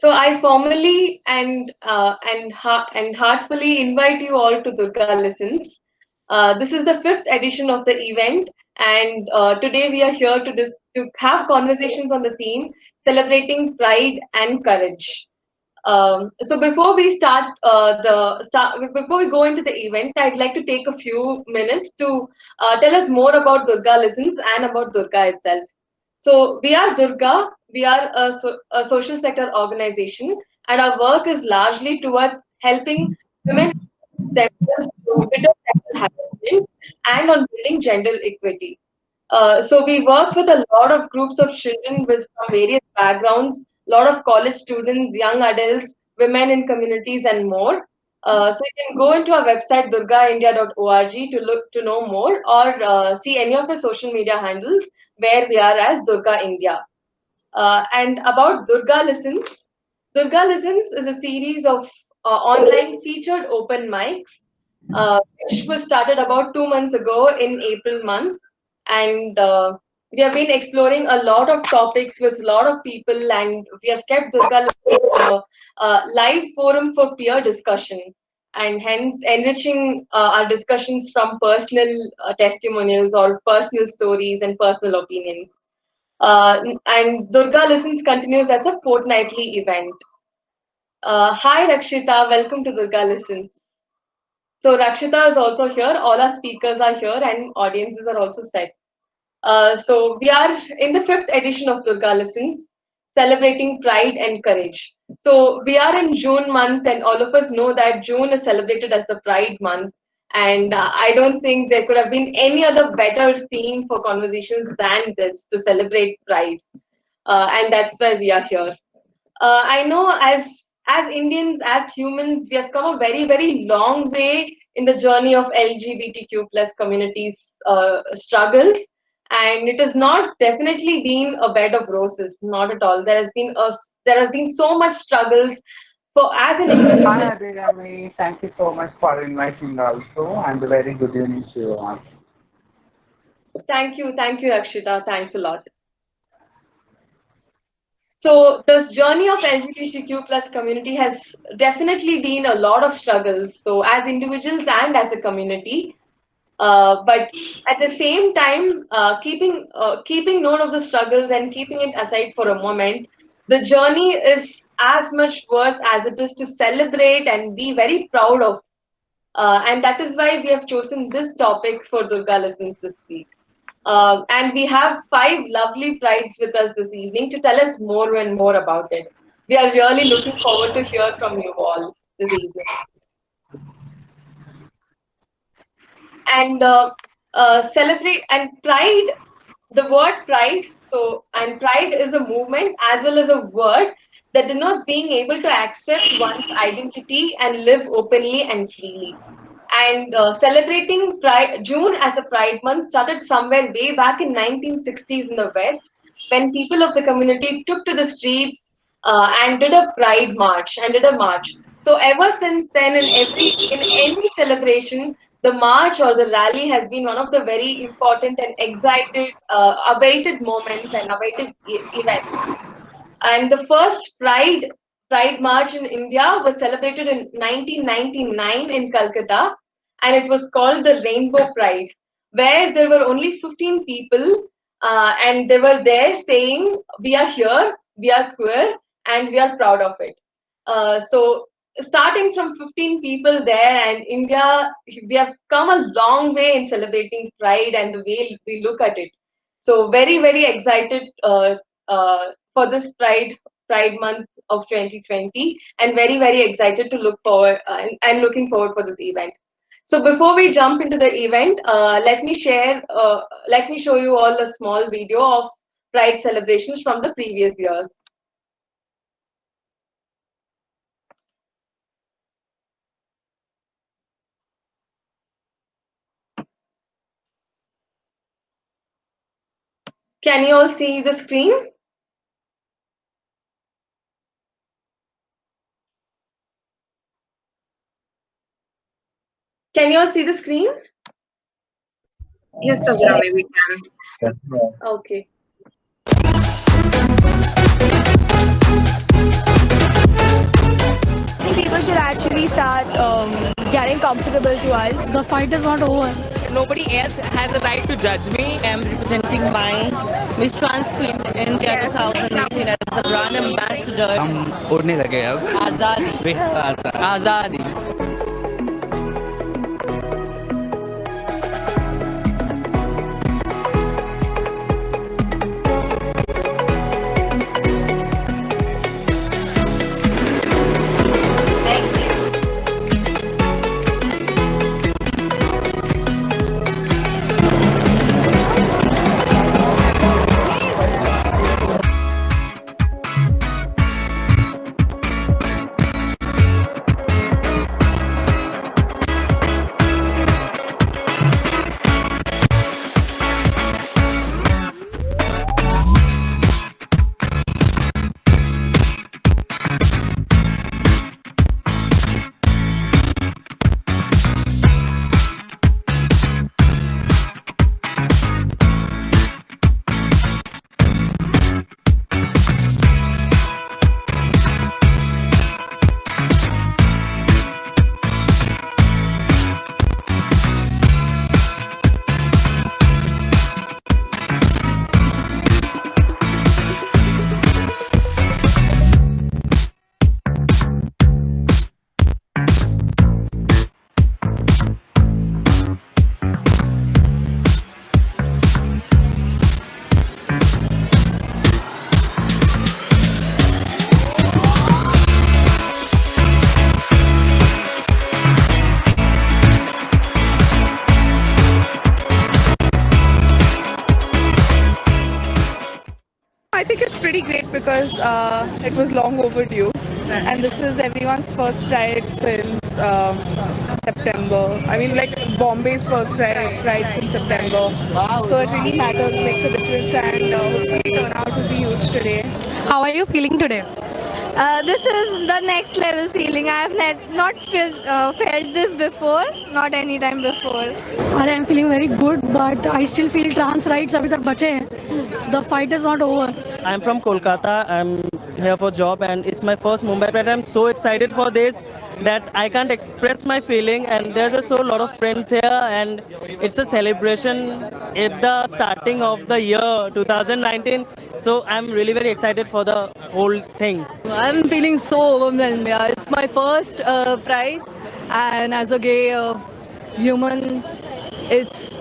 So I formally and heartfully invite you all to Durga Listens. This is the fifth edition of the event, and today we are here to have conversations on the theme celebrating pride and courage. So before we go into the event, I'd like to take a few minutes to tell us more about Durga Listens and about Durga itself. So we are Durga. We are a social sector organization, and our work is largely towards helping women themselves to better sexual harassment and on building gender equity. So we work with a lot of groups of children with from various backgrounds, a lot of college students, young adults, women in communities, and more. So you can go into our website durgaindia.org to look to know more, or see any of the social media handles where we are as Durga India. And about Durga Listens, Durga Listens is a series of online featured open mics, which was started about 2 months ago in April month. And we have been exploring a lot of topics with a lot of people, and we have kept Durga Listens a live forum for peer discussion, and hence enriching our discussions from personal testimonials or personal stories and personal opinions. And Durga Listens continues as a fortnightly event. Hi Rakshita, welcome to Durga Listens. So Rakshita is also here, all our speakers are here and audiences are also set. So we are in the fifth edition of Durga Listens, celebrating pride and courage. So we are in June month, and all of us know that June is celebrated as the Pride month. And I don't think there could have been any other better theme for conversations than this to celebrate pride. And that's why we are here. I know as Indians, as humans, we have come a very long way in the journey of LGBTQ plus communities struggles, and it has not definitely been a bed of roses, not at all. There has been so much struggles for as an individual. Hi, Adeyemi. Thank you so much for inviting also, and a very good evening to you all. Thank you, Akshita. Thanks a lot. So this journey of LGBTQ plus community has definitely been a lot of struggles. So as individuals and as a community, but at the same time, keeping note of the struggles and keeping it aside for a moment, the journey is as much worth as it is to celebrate and be very proud of. And that is why we have chosen this topic for Durga Lessons this week. And we have five lovely brides with us this evening to tell us more and more about it. We are really looking forward to hear from you all this evening. And celebrate and pride, the word pride, so and pride is a movement as well as a word that denotes being able to accept one's identity and live openly and freely. And celebrating pride, June as a pride month started somewhere way back in 1960s in the west, when people of the community took to the streets and did a pride march and did a march. So ever since then, in any celebration, the march or the rally has been one of the very important and awaited moments and awaited events. And the first Pride March in India was celebrated in 1999 in Calcutta, and it was called the Rainbow Pride, where there were only 15 people, and they were there saying, "We are here, we are queer, and we are proud of it." So starting from 15 people there, and India, we have come a long way in celebrating pride and the way we look at it. So very excited for this Pride month of 2020, and very excited to look forward. I'm looking forward for this event. So before we jump into the event, let me show you all a small video of Pride celebrations from the previous years. Can you all see the screen? Can you all see the screen? Yes, Abrami, we can. Yes, ma'am. Okay. comfortable to us. The fight is not over. Nobody else has the right to judge me. I'm representing my Miss Trans Queen India 2018 as the brand ambassador. हम उड़ने लगे अब। आज़ादी आज़ादी। I think it's pretty great because it was long overdue, and this is everyone's first Pride since September. I mean, like Bombay's first Pride since September. So it really matters, makes a difference, and hopefully turnout will be huge today. How are you feeling today? This is the next level feeling. I have not felt this before, not any time before. I'm feeling very good, but I still feel trans rights अभी तक बचे हैं. The fight is not over. I'm from Kolkata. I'm here for job and it's my first Mumbai Pride. I'm so excited for this that I can't express my feeling, and there's just so a lot of friends here and it's a celebration at the starting of the year 2019. So I'm really very excited for the whole thing. I'm feeling so overwhelmed. Yeah. It's my first Pride, and as a gay human, it's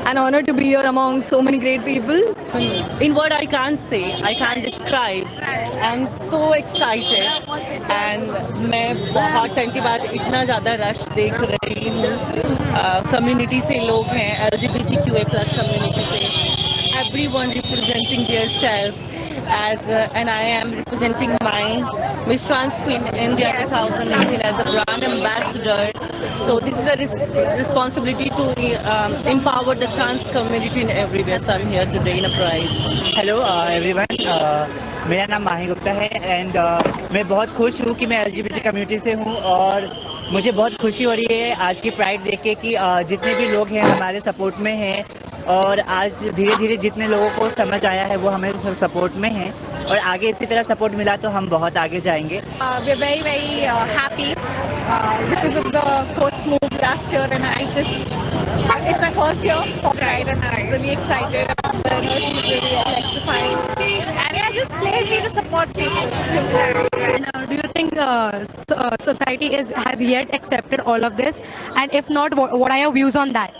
an honor to be here among so many great people. In word I can't say, I can't describe. I'm so excited and मैं बहुत time के बाद इतना ज़्यादा rush देख रही हूँ. Community से लोग हैं, LGBTQA+ कम्युनिटी से, everyone representing their self as and I am representing my Miss Trans Queen India 2018 as a brand ambassador. So this is a responsibility to empower the trans community in everywhere. So I'm here today in a Pride. Hello everyone, मेरा नाम माही गुप्ता है and मैं बहुत खुश हूँ कि मैं LGBT community से हूँ और मुझे बहुत खुशी हो रही है आज की प्राइड देख के कि जितने भी लोग हैं हमारे सपोर्ट में हैं और आज धीरे धीरे जितने लोगों को समझ आया है वो हमें सपोर्ट में हैं और आगे इसी तरह सपोर्ट मिला तो हम बहुत आगे जाएंगे. We're very happy because of the court's move last year, and it's my first year for Pride, and I'm really excited. The energy is really electrifying, and I just played here to support people. And, do you think society has yet accepted all of this? And if not, what are your views on that?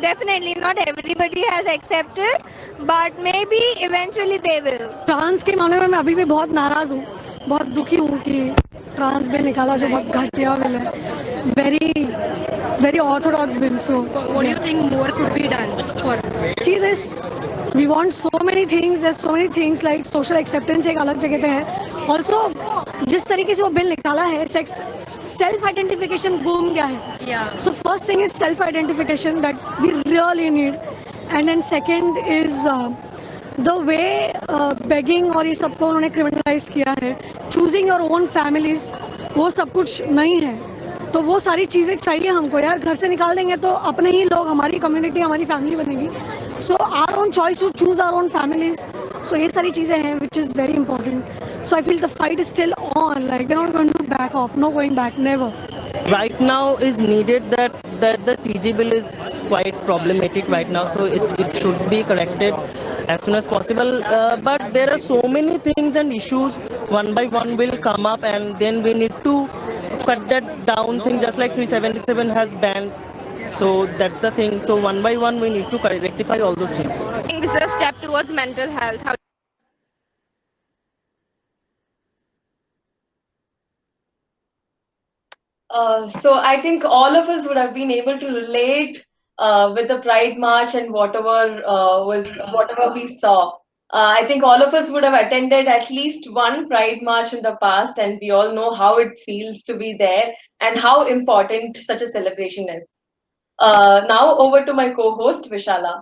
Definitely not everybody has accepted, but maybe eventually they will. Trans के मामले में मैं अभी भी बहुत नाराज हूँ, बहुत दुखी हूँ कि ट्रांस बिल निकाला जो बहुत घटिया बिल है. Very orthodox bill. So what do you think more could be done for? See this, we want so many things. There's so many things like social acceptance एक अलग जगह पे है. Also जिस तरीके से वो बिल निकाला है, self identification घूम गया है. Yeah. So first thing is self identification that we really need, and then second is the way begging और ये सबको उन्होंने criminalize किया है. Choosing your own families वो सब कुछ नहीं है. तो वो सारी चीज़ें चाहिए हमको यार. घर से निकाल देंगे तो अपने ही लोग, हमारी कम्युनिटी, हमारी फैमिली बनेगी. So our own choice to choose our own families. So ये सारी चीज़ें हैं which is very important. So I feel the fight is still on, like they not going to back off, no going back, never. right now is needed that the TG bill is quite problematic right now, so it should be corrected as soon as possible. But there are so many things and issues one by one will come up, and then we need to cut that down thing, just like 377 has banned. So that's the thing. So one by one we need to rectify all those things. I think this is a step towards mental health. How So I think all of us would have been able to relate with the Pride March and whatever we saw. I think all of us would have attended at least one Pride March in the past, and we all know how it feels to be there and how important such a celebration is. Now over to my co-host Vishala.